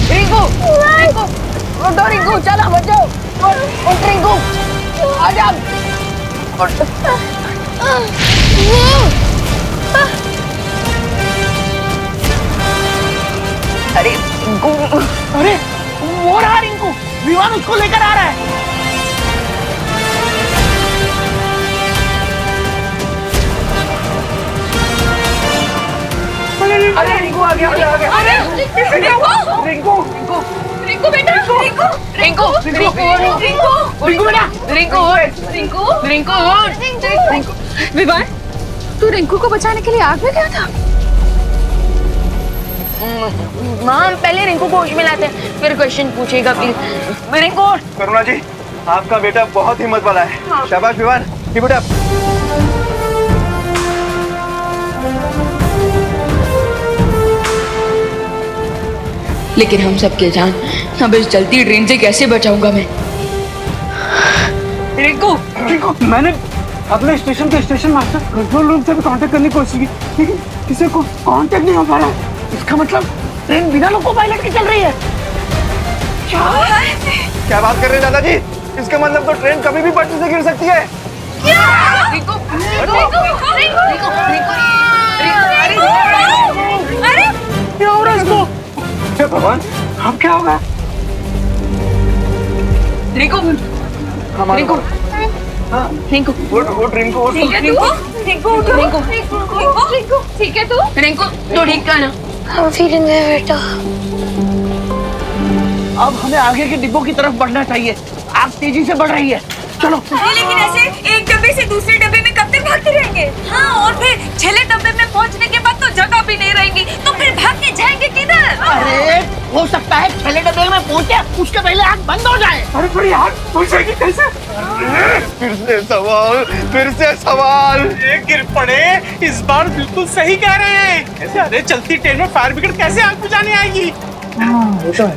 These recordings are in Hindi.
रिंकू, रिंकू, उठो रिंकू, चलो बचाओ। उठ रिंकू, आजा। अरे रिंकू, अरे वो रहा रिंकू, विवान उसको लेकर आ रहा है। अरे रिंकू आ गया, आ गया। अरे रिंकू, रिंकू, रिंकू, रिंकू बेटा, रिंकू, रिंकू, रिंकू, रिंकू, रिंकू बेटा, रिंकू, रिंकू, रिंकू, रिंकू। विवान, तू रिंकू को बचाने के लिए आग में गया था? माँ, हम पहले रिंकू को होश में लाते हैं, फिर क्वेश्चन पूछेगा प्लीज। रिंकू, करुणा जी, आपका बेटा बहुत हिम्मत वाला है। हाँ। शाबाश विवान, कीप इट अप। लेकिन हम सबके जान, अब इस जलती ट्रेन से कैसे बचाऊंगा मैं? रिंकू, रिंकू, मैंने अपने स्टेशन के स्टेशन मास्टर कंट्रोल रूम से भी कांटेक्ट करने की कोशिश की, लेकिन किसी को कांटेक्ट नहीं हो पा रहा है। इसका मतलब ट्रेन बिना लोको पायलट के चल रही है। क्या बात कर रहे हैं दादाजी? इसका मतलब तो ट्रेन कभी भी पटरी से गिर सकती है। रिंकू, रिंकू, रिंकू, अरे क्या हो रहा है इसको? हे भगवान, अब क्या होगा? रिंकू, रिंकू, रिंकू, उठ रिंकू, उठ। रिंकू, रिंकू, रिंकू, ठीक है तू? रिंकू, तो ठीक कर ना। I'm feeling there, बेटा। अब हमें आगे के डिब्बों की तरफ बढ़ना चाहिए। आग तेजी से बढ़ रही है, चलो। अरे लेकिन ऐसे एक डब्बे से दूसरे डब्बे में कब तक भागते रहेंगे? हाँ, और फिर छले डब्बे में पहुंचने के बाद तो जगह भी नहीं रहेगी, तो फिर भाग के जाएंगे किधर? अरे हो सकता है छले डब्बे में पहुंचे उसके पहले आग बंद हो जाए। अरे बड़ी आग पहुंचेगी कैसे? फिर से सवाल। ये गिर पड़े, इस बार बिल्कुल सही कह रहे हैं। ऐसे अरे चलती ट्रेन में फायर ब्रिगेड कैसे आग बुझाने आएगी? वो तो है।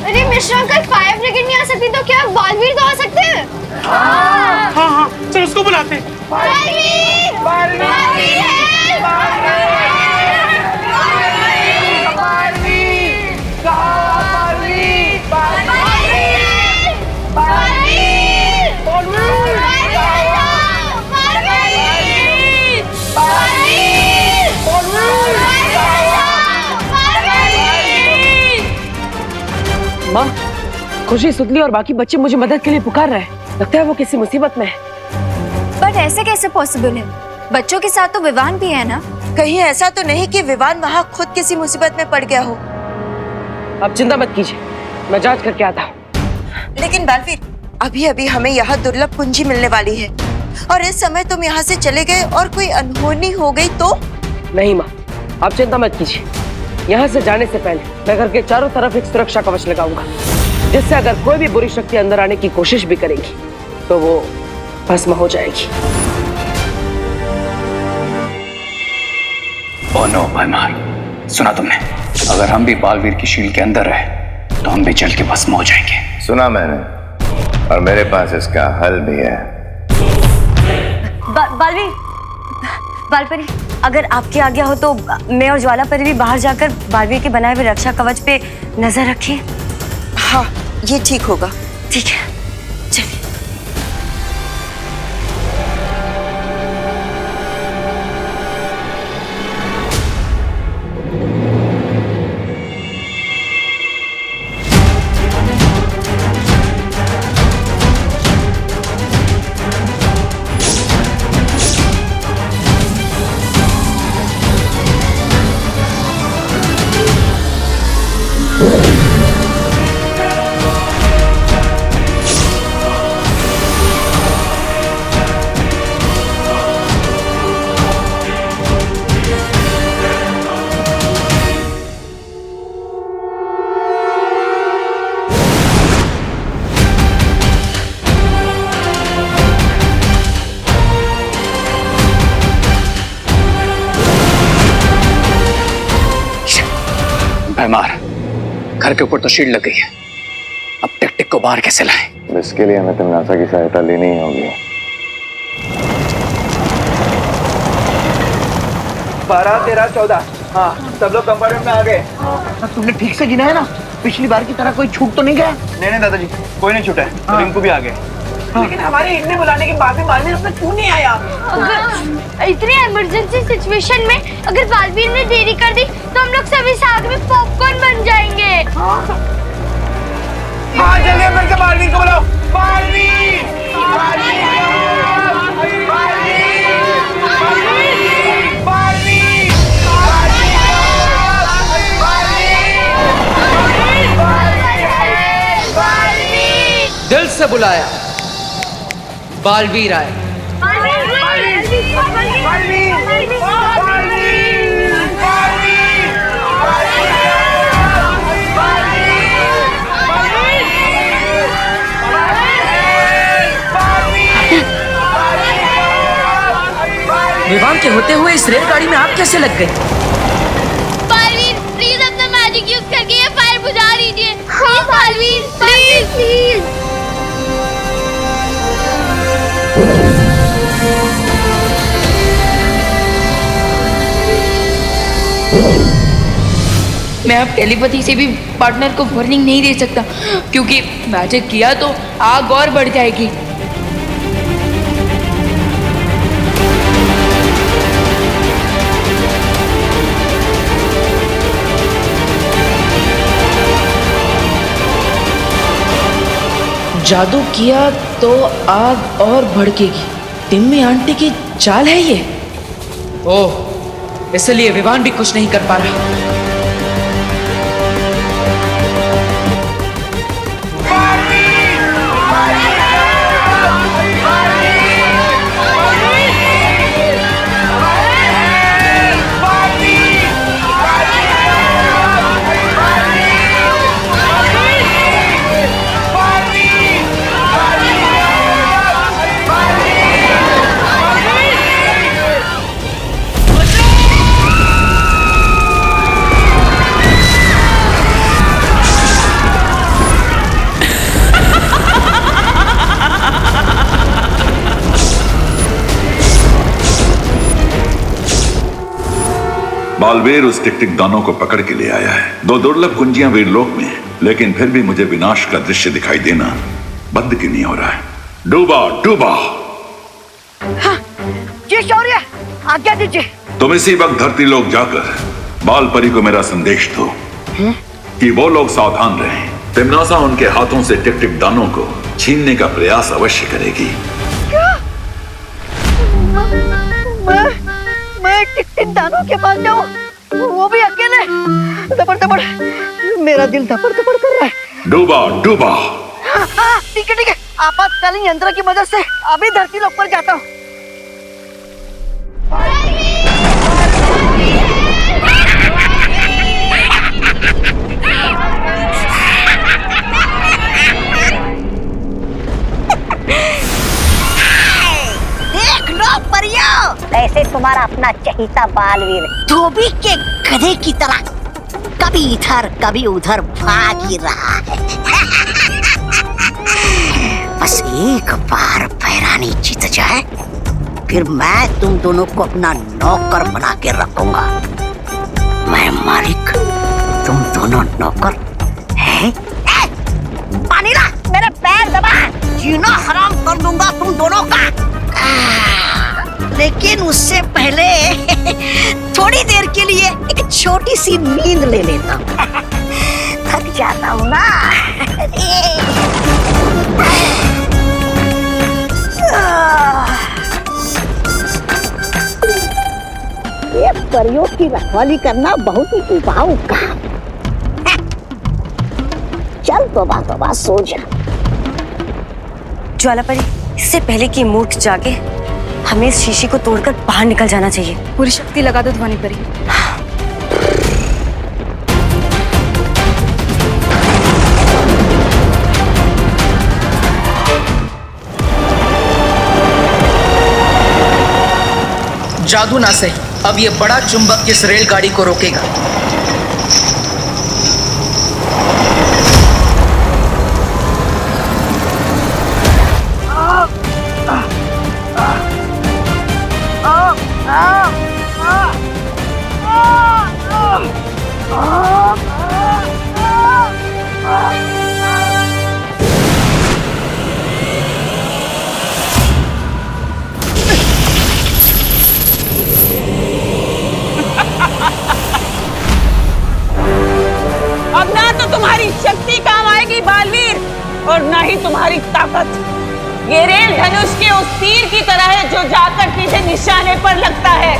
अरे मिश्रा अंकल, फायर ब्रिगेड नहीं आ सकती तो क्या बालवीर तो आ सकते हैं? हाँ हाँ, चलो उसको बुलाते हैं। बालवीर! बालवीर है! माँ, खुशी, सुतली और बाकी बच्चे मुझे मदद के लिए पुकार रहे हैं। लगता है वो किसी मुसीबत में है। बट ऐसे कैसे पॉसिबल है? बच्चों के साथ तो विवान भी है ना? कहीं ऐसा तो नहीं कि विवान वहाँ खुद किसी मुसीबत में पड़ गया हो? अब चिंता मत कीजिए, मैं जांच करके आता हूँ। लेकिन बालवीर, अभी अभी हमें यहाँ दुर्लभ कुंजी मिलने वाली है, और इस समय तुम यहाँ से चले गए और कोई अनहोनी हो गई तो? नहीं माँ, आप चिंता मत कीजिए। यहाँ से जाने से पहले मैं घर के चारों तरफ एक सुरक्षा कवच लगाऊंगा, जिससे अगर कोई भी बुरी शक्ति अंदर आने की कोशिश भी करेगी तो वो भस्म हो जाएगी। ओह नो भयमार, सुना तुमने? अगर हम भी बालवीर की शील के अंदर रहे तो हम भी जल के भस्म हो जाएंगे। सुना मैंने, और मेरे पास इसका हल भी है। बालवीर, बालपरी, अगर आपकी आज्ञा हो तो मैं और ज्वाला परी भी बाहर जाकर बालवीर के बनाए हुए रक्षा कवच पे नजर रखें। हाँ, ये ठीक होगा। ठीक है, चलिए। भयमार, घर के ऊपर तो शील्ड लग गई है, अब टिक-टिक को बाहर कैसे लाएं? इसके लिए हमें तमनासा की सहायता लेनी ही होगी। 12, 13, 14 हाँ सब लोग कंपार्टमेंट में आ गए। तुमने ठीक से गिना है ना? पिछली बार की तरह कोई छूट तो नहीं गया? नहीं दादाजी, कोई नहीं छूटा है। रिंकू भी आ गए। लेकिन हमारे इतने बुलाने के बाद में बालवीर अपना क्यों नहीं आया? अगर इतनी इमरजेंसी सिचुएशन में अगर बालवीर ने देरी कर दी तो हम लोग सभी साथ में पॉपकॉर्न बन जाएंगे। हाँ जल्दी फिर से बालवीर को बुलाओ। बालवीर! दिल से बुलाया, बालवीर आए। विवाह के होते हुए इस रेलगाड़ी में आप कैसे लग गए? बालवीर प्लीज अपना मैजिक यूज करके ये फायर बुझा दीजिए। Please Baalveer, please please. मैं अब टेलीपैथी से भी पार्टनर को वार्निंग नहीं दे सकता, क्योंकि मैजिक किया तो आग और बढ़ जाएगी। जादू किया तो आग और भड़केगी। टिम्मी आंटी की चाल है ये। ओह, इसलिए विवान भी कुछ नहीं कर पा रहा। बालवीर उस टिकटिक दानों को पकड़ के ले आया है। 2 दुर्लभ कुंजियां वीरलोक में, लेकिन फिर भी मुझे विनाश का दृश्य दिखाई देना बंद क्यों नहीं हो रहा है? डूबा डूबा। हाँ, जी शौर्य, आज्ञा दीजिए। तुम इसी वक्त धरती लोक जाकर बाल परी को मेरा संदेश दो कि वो लोग सावधान रहें। तिम्नासा उनके हाथों से टिकटिक दानों को छीनने का प्रयास अवश्य करेगी। क्या? मैं टिकटिक दानों के पास जाऊं, वो भी अकेले? दबड़ दबड़, मेरा दिल दबड़ दबड़ कर रहा है। डूबा डूबा। हाँ, ठीक है, आपातकालीन यंत्र की मदद से अभी धरती लोक पर जाता हूँ। देख लो परियों, ऐसे तुम्हारा अपना चहीता बालवीर धोबी के गधे की तरह कभी इधर कभी उधर भाग ही रहा है। बस एक बार पैरानी जीत जाए, फिर मैं तुम दोनों को अपना नौकर बना के रखूंगा। मैं मालिक, तुम दोनों नौकर हैं? पानी ला, मेरे पैर दबा, जीना हराम कर दूंगा तुम दोनों का। लेकिन उससे पहले थोड़ी देर के लिए एक छोटी सी नींद ले लेता हूँ। थक जाता हूँ ना। ये परियों की रखवाली करना बहुत ही उबाऊ काम। चल तोबा सो जा। ज्वालापरी, इससे पहले कि मूर्ख जागे, हमें इस शीशी को तोड़कर बाहर निकल जाना चाहिए। पूरी शक्ति लगा दो ध्वनि परी। जादू ना सही, अब ये बड़ा चुंबक इस रेलगाड़ी को रोकेगा। और ना ही तुम्हारी ताकत। ये रेल धनुष के उस तीर की तरह है जो जाकर सीधे निशाने पर लगता है,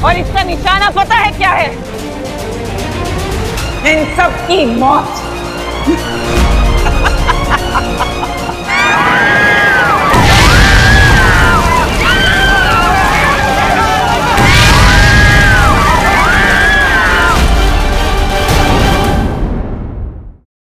और इसका निशाना पता है क्या है? इन सब की मौत।